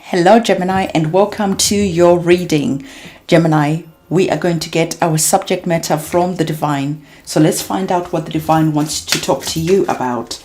Hello Gemini, and welcome to your reading. Gemini, we are going to get our subject matter from the Divine. So let's find out what the Divine wants to talk to you about.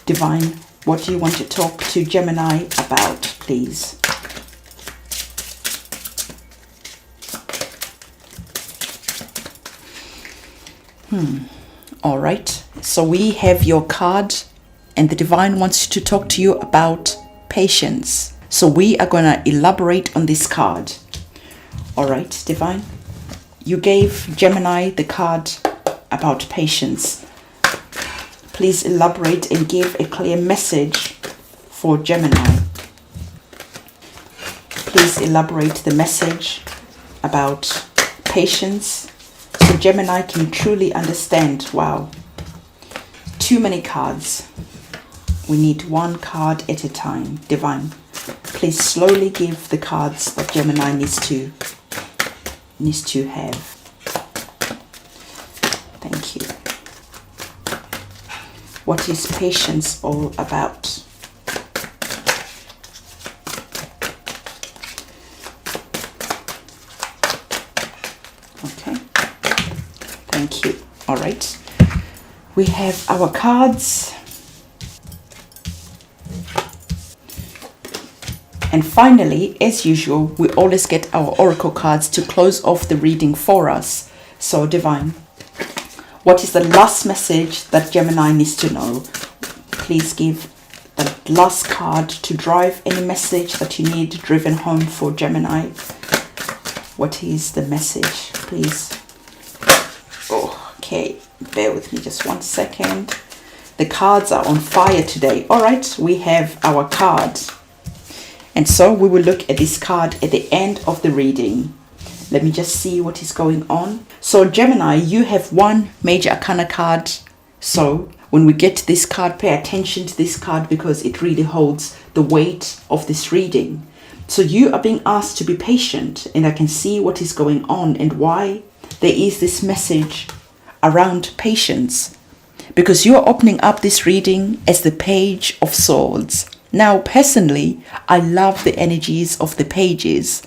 Divine, what do you want to talk to Gemini about, please? All right, so we have your card, and the Divine wants to talk to you about patience. So we are going to elaborate on this card. All right, Divine, you gave Gemini the card about patience. Please elaborate and give a clear message for Gemini. Please elaborate the message about patience so Gemini can truly understand. Wow, too many cards. We need one card at a time. Divine, please slowly give the cards that Gemini needs to have. Thank you. What is patience all about? Okay. Thank you. All right. We have our cards. And finally, as usual, we always get our oracle cards to close off the reading for us. So, Divine, what is the last message that Gemini needs to know? Please give the last card to drive any message that you need driven home for Gemini. What is the message, please? Oh, okay, bear with me just 1 second. The cards are on fire today. All right, we have our cards. And so we will look at this card at the end of the reading. Let me just see what is going on. So Gemini, you have one major arcana card. So when we get to this card, pay attention to this card because it really holds the weight of this reading. So you are being asked to be patient, and I can see what is going on and why there is this message around patience. Because you are opening up this reading as the Page of Swords. Now, personally, I love the energies of the pages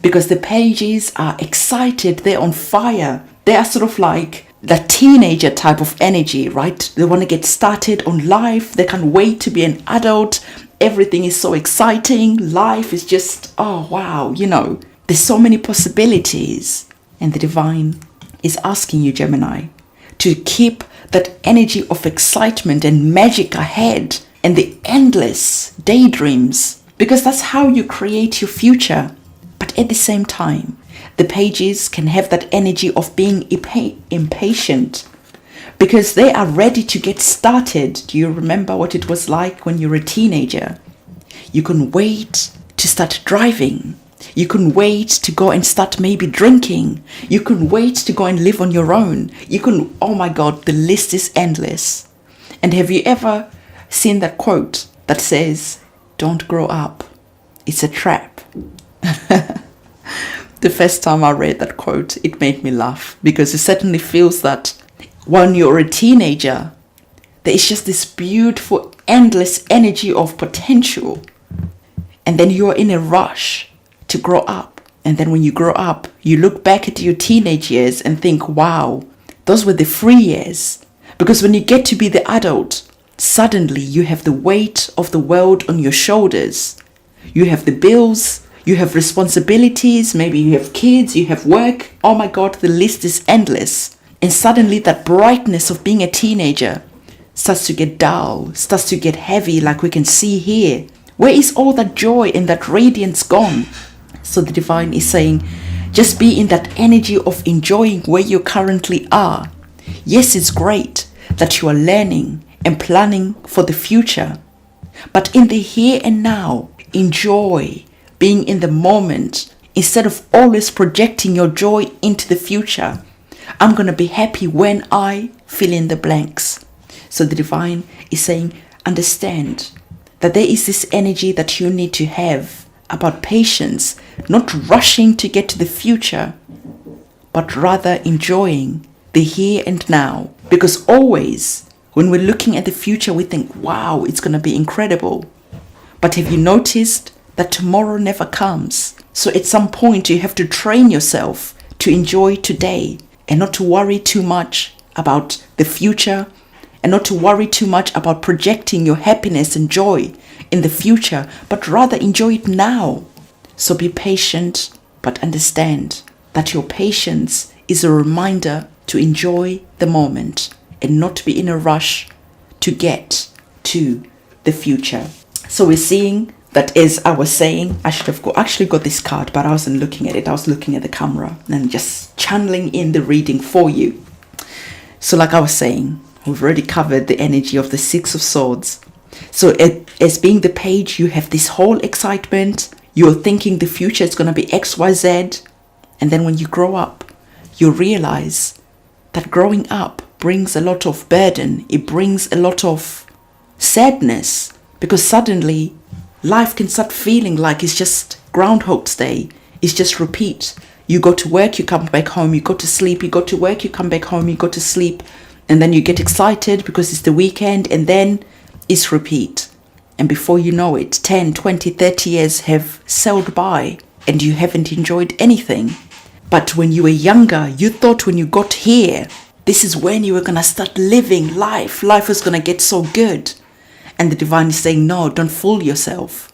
because the pages are excited. They're on fire. They are sort of like the teenager type of energy, right? They want to get started on life. They can't wait to be an adult. Everything is so exciting. Life is just, oh, wow. You know, there's so many possibilities. And the Divine is asking you, Gemini, to keep that energy of excitement and magic ahead and the endless daydreams, because that's how you create your future. But at the same time, the pages can have that energy of being impatient because they are ready to get started. Do you remember what it was like when you were a teenager? You couldn't wait to start driving. You couldn't wait to go and start maybe drinking. You couldn't wait to go and live on your own. You couldn't, oh my God, the list is endless. And have you ever seen that quote that says, "Don't grow up, it's a trap"? The first time I read that quote, it made me laugh because it certainly feels that when you're a teenager, there is just this beautiful, endless energy of potential. And then you're in a rush to grow up. And then when you grow up, you look back at your teenage years and think, wow, those were the free years. Because when you get to be the adult, suddenly you have the weight of the world on your shoulders. You have the bills, you have responsibilities, maybe you have kids, you have work. Oh my God, the list is endless. And suddenly that brightness of being a teenager starts to get dull, starts to get heavy, like we can see here. Where is all that joy and that radiance gone? So the Divine is saying, just be in that energy of enjoying where you currently are. Yes, it's great that you are learning and planning for the future. But in the here and now, enjoy being in the moment instead of always projecting your joy into the future. I'm going to be happy when I fill in the blanks. So the Divine is saying, understand that there is this energy that you need to have about patience, not rushing to get to the future, but rather enjoying the here and now. Because always, when we're looking at the future, we think, wow, it's going to be incredible. But have you noticed that tomorrow never comes. So at some point you have to train yourself to enjoy today and not to worry too much about the future and not to worry too much about projecting your happiness and joy in the future, but rather enjoy it now. So be patient, but understand that your patience is a reminder to enjoy the moment and not to be in a rush to get to the future. So we're seeing that, as I was saying, I should have actually got this card, but I wasn't looking at it. I was looking at the camera and just channeling in the reading for you. So like I was saying, we've already covered the energy of the Six of Swords. So as being the page, you have this whole excitement. You're thinking the future is going to be X, Y, Z. And then when you grow up, you realize that growing up brings a lot of burden. It brings a lot of sadness, because suddenly life can start feeling like it's just Groundhog's Day. It's just repeat. You go to work, you come back home, you go to sleep, you go to work, you come back home, you go to sleep. And then you get excited because it's the weekend, and then it's repeat. And before you know it, 10, 20, 30 years have sailed by and you haven't enjoyed anything. But when you were younger, you thought when you got here, this is when you were going to start living life. Life was going to get so good. And the divine is saying, no, don't fool yourself.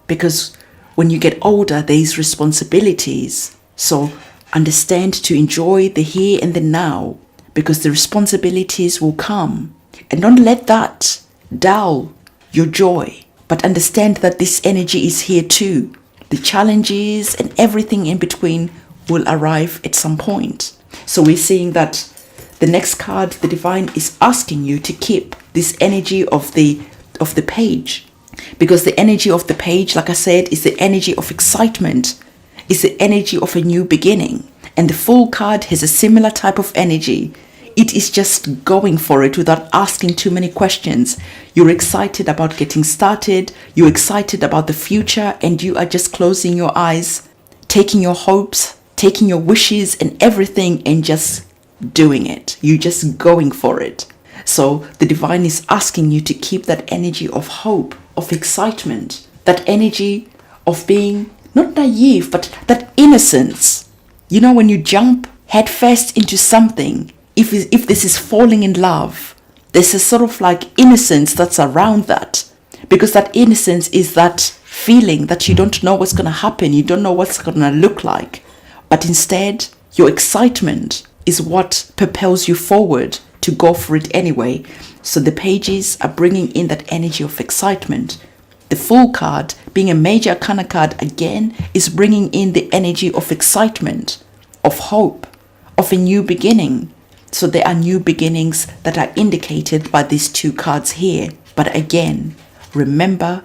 Because when you get older, there is responsibilities. So understand to enjoy the here and the now, because the responsibilities will come. And don't let that dull your joy. But understand that this energy is here too. The challenges and everything in between will arrive at some point. So we're seeing that the next card, the divine, is asking you to keep this energy of the page, because the energy of the page, like I said, is the energy of excitement, is the energy of a new beginning. And the Fool card has a similar type of energy. It is just going for it without asking too many questions. You're excited about getting started, you're excited about the future, and you are just closing your eyes, taking your hopes, taking your wishes and everything and just doing it. You're just going for it. So the divine is asking you to keep that energy of hope, of excitement, that energy of being not naive, but that innocence. You know, when you jump headfirst into something, if this is falling in love, there's a sort of like innocence that's around that, because that innocence is that feeling that you don't know what's going to happen, you don't know what's going to look like, but instead your excitement is what propels you forward to go for it anyway. So the pages are bringing in that energy of excitement. The Fool card, being a major arcana card again, is bringing in the energy of excitement, of hope, of a new beginning. So there are new beginnings that are indicated by these two cards here. But again, remember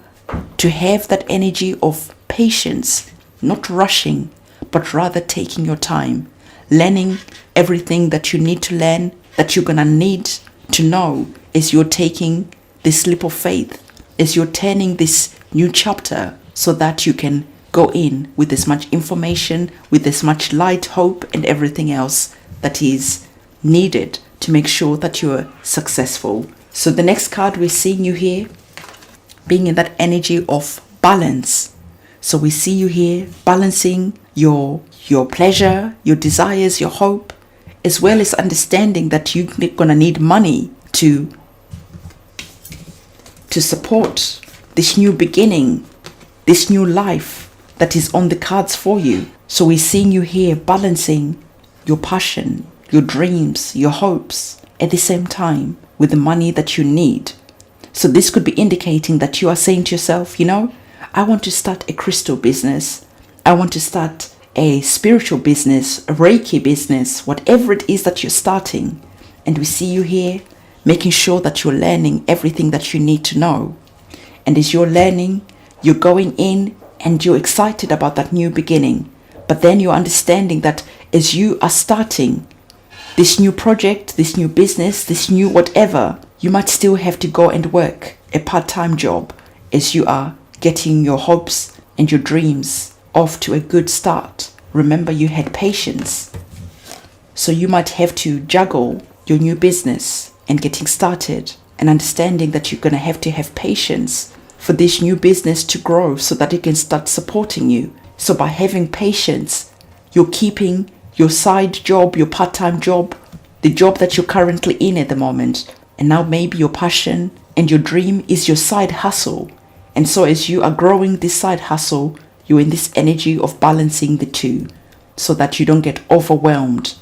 to have that energy of patience, not rushing, but rather taking your time, learning everything that you need to learn, that you're going to need to know as you're taking this leap of faith, as you're turning this new chapter, so that you can go in with as much information, with as much light, hope, and everything else that is needed to make sure that you're successful. So the next card, we're seeing you here being in that energy of balance. So we see you here balancing your pleasure, your desires, your hope, as well as understanding that you're going to need money to support this new beginning, this new life that is on the cards for you. So we're seeing you here balancing your passion, your dreams, your hopes at the same time with the money that you need. So this could be indicating that you are saying to yourself, you know, I want to start a crystal business. I want to start a spiritual business, a Reiki business, whatever it is that you're starting. And we see you here making sure that you're learning everything that you need to know. And as you're learning, you're going in and you're excited about that new beginning. But then you're understanding that as you are starting this new project, this new business, this new whatever, you might still have to go and work a part-time job as you are getting your hopes and your dreams off to a good start. Remember, you had patience. So you might have to juggle your new business and getting started, and understanding that you're going to have patience for this new business to grow so that it can start supporting you. So by having patience, you're keeping your side job, your part-time job, the job that you're currently in at the moment. And now maybe your passion and your dream is your side hustle. And so as you are growing this side hustle, you're in this energy of balancing the two so that you don't get overwhelmed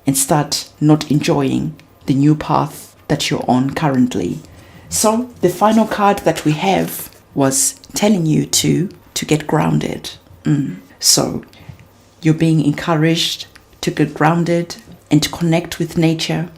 and start not enjoying the new path that you're on currently. So the final card that we have was telling you to get grounded. So you're being encouraged to get grounded and to connect with nature.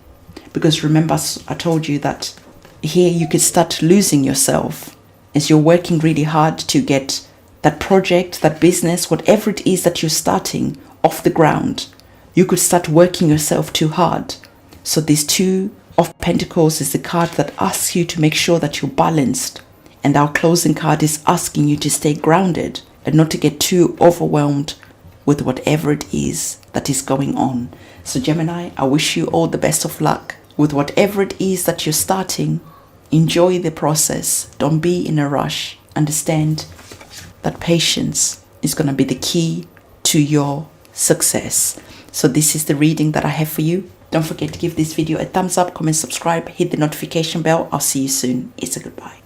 Because remember, I told you that here you could start losing yourself as you're working really hard to get that project, that business, whatever it is that you're starting off the ground. You could start working yourself too hard. So this Two of Pentacles is the card that asks you to make sure that you're balanced. And our closing card is asking you to stay grounded and not to get too overwhelmed with whatever it is that is going on. So Gemini, I wish you all the best of luck with whatever it is that you're starting. Enjoy the process. Don't be in a rush. Understand that patience is going to be the key to your success. So this is the reading that I have for you. Don't forget to give this video a thumbs up, comment, subscribe, hit the notification bell. I'll see you soon. It's a goodbye.